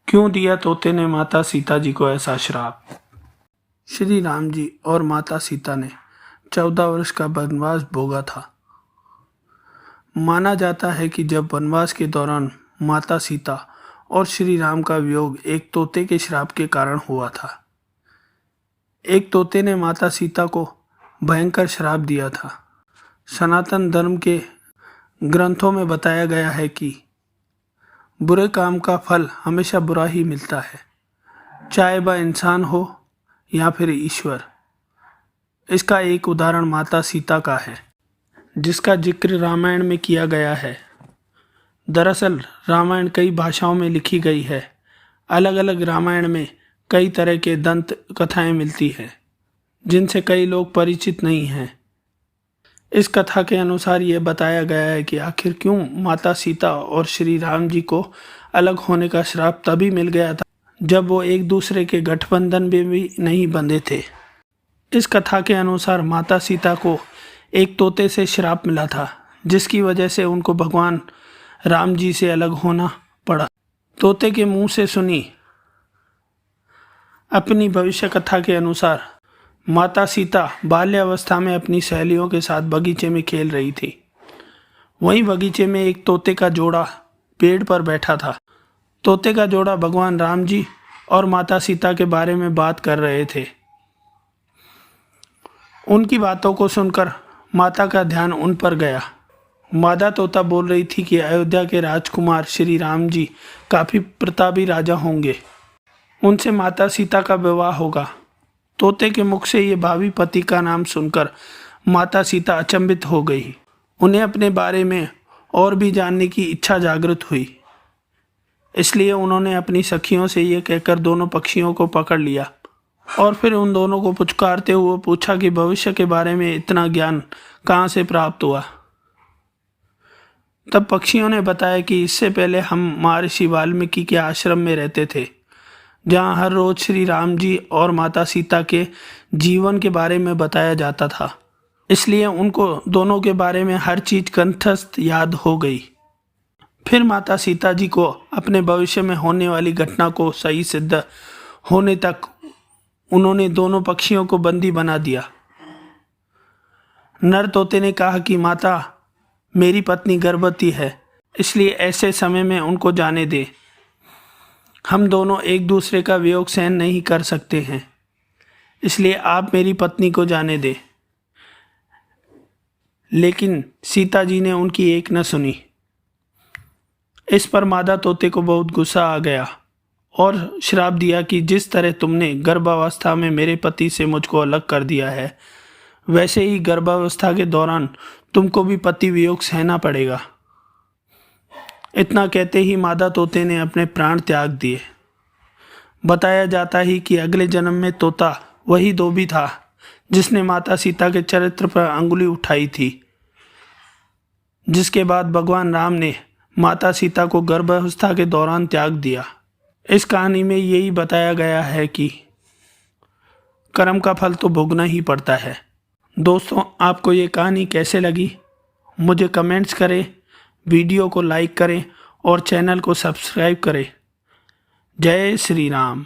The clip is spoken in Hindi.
क्यों दिया तोते ने माता सीता जी को ऐसा श्राप। श्री राम जी और माता सीता ने 14 वर्ष का वनवास भोगा था। माना जाता है कि जब वनवास के दौरान माता सीता और श्री राम का वियोग एक तोते के श्राप के कारण हुआ था। एक तोते ने माता सीता को भयंकर श्राप दिया था। सनातन धर्म के ग्रंथों में बताया गया है कि बुरे काम का फल हमेशा बुरा ही मिलता है, चाहे वह इंसान हो या फिर ईश्वर। इसका एक उदाहरण माता सीता का है, जिसका जिक्र रामायण में किया गया है। दरअसल रामायण कई भाषाओं में लिखी गई है। अलग अलग रामायण में कई तरह के दंत कथाएं मिलती हैं, जिनसे कई लोग परिचित नहीं हैं। इस कथा के अनुसार ये बताया गया है कि आखिर क्यों माता सीता और श्री राम जी को अलग होने का श्राप तभी मिल गया था जब वो एक दूसरे के गठबंधन में भी नहीं बंधे थे। इस कथा के अनुसार माता सीता को एक तोते से श्राप मिला था, जिसकी वजह से उनको भगवान राम जी से अलग होना पड़ा। तोते के मुंह से सुनी अपनी भविष्य कथा के अनुसार माता सीता बाल्यावस्था में अपनी सहेलियों के साथ बगीचे में खेल रही थी। वहीं बगीचे में एक तोते का जोड़ा पेड़ पर बैठा था। तोते का जोड़ा भगवान राम जी और माता सीता के बारे में बात कर रहे थे। उनकी बातों को सुनकर माता का ध्यान उन पर गया। मादा तोता बोल रही थी कि अयोध्या के राजकुमार श्री राम जी काफ़ी प्रतापी राजा होंगे, उनसे माता सीता का विवाह होगा। तोते के मुख से ये भावी पति का नाम सुनकर माता सीता अचंभित हो गई। उन्हें अपने बारे में और भी जानने की इच्छा जागृत हुई। इसलिए उन्होंने अपनी सखियों से ये कहकर दोनों पक्षियों को पकड़ लिया और फिर उन दोनों को पुचकारते हुए पूछा कि भविष्य के बारे में इतना ज्ञान कहाँ से प्राप्त हुआ। तब पक्षियों ने बताया कि इससे पहले हम महर्षि वाल्मीकि के आश्रम में रहते थे, जहाँ हर रोज श्री राम जी और माता सीता के जीवन के बारे में बताया जाता था। इसलिए उनको दोनों के बारे में हर चीज कंठस्थ याद हो गई। फिर माता सीता जी को अपने भविष्य में होने वाली घटना को सही सिद्ध होने तक उन्होंने दोनों पक्षियों को बंदी बना दिया। नर तोते ने कहा कि माता, मेरी पत्नी गर्भवती है, इसलिए ऐसे समय में उनको जाने दे। हम दोनों एक दूसरे का वियोग सहन नहीं कर सकते हैं, इसलिए आप मेरी पत्नी को जाने दें। लेकिन सीता जी ने उनकी एक न सुनी। इस पर मादा तोते को बहुत गुस्सा आ गया और श्राप दिया कि जिस तरह तुमने गर्भावस्था में मेरे पति से मुझको अलग कर दिया है, वैसे ही गर्भावस्था के दौरान तुमको भी पति वियोग सहना पड़ेगा। इतना कहते ही मादा तोते ने अपने प्राण त्याग दिए। बताया जाता है कि अगले जन्म में तोता वही धोबी था जिसने माता सीता के चरित्र पर अंगुली उठाई थी, जिसके बाद भगवान राम ने माता सीता को गर्भावस्था के दौरान त्याग दिया। इस कहानी में यही बताया गया है कि कर्म का फल तो भोगना ही पड़ता है। दोस्तों, आपको ये कहानी कैसे लगी मुझे कमेंट्स करें, वीडियो को लाइक करें और चैनल को सब्सक्राइब करें। जय श्री राम।